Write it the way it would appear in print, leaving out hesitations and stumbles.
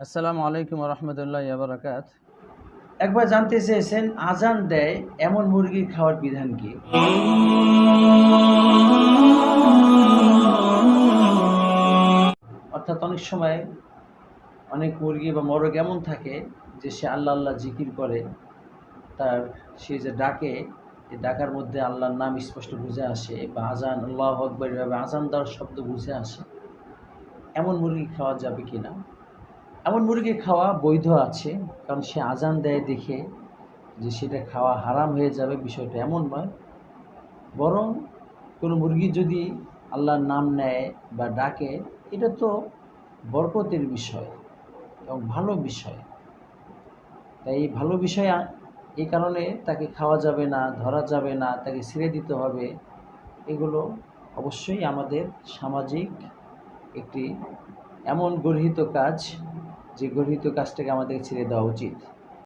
আসসালামু আলাইকুম রহমতুল্লাহ বারাকাত। একবার জানতে চেয়েছেন আজান দেয় এমন মুরগি খাওয়ার বিধান কি? অর্থাৎ অনেক সময় অনেক মুরগি বা মোরগ এমন থাকে যে সে আল্লাহ আল্লাহ জিকির করে, তার সে যে ডাকে, এই ডাকার মধ্যে আল্লাহর নাম স্পষ্ট বুঝে আসে, বা আজান আল্লাহু আকবার এভাবে আজান দেওয়ার শব্দ বুঝে আসে। এমন মুরগি খাওয়া যাবে কি না? এমন মুরগি খাওয়া বৈধ আছে, কারণ সে আজান দেয় দেখে যে সেটা খাওয়া হারাম হয়ে যাবে বিষয়টা এমন নয়। বরং কোনো মুরগি যদি আল্লাহর নাম নেয় বা ডাকে, এটা তো বরকতের বিষয় এবং ভালো বিষয়। তাই এই ভালো বিষয় এই কারণে তাকে খাওয়া যাবে না, ধরা যাবে না, তাকে ছেড়ে দিতে হবে। এগুলো অবশ্যই আমাদের সামাজিক একটি এমন গর্হিত কাজ, যে গর্হিত কাজটাকে আমাদের ছেড়ে দেওয়া উচিত।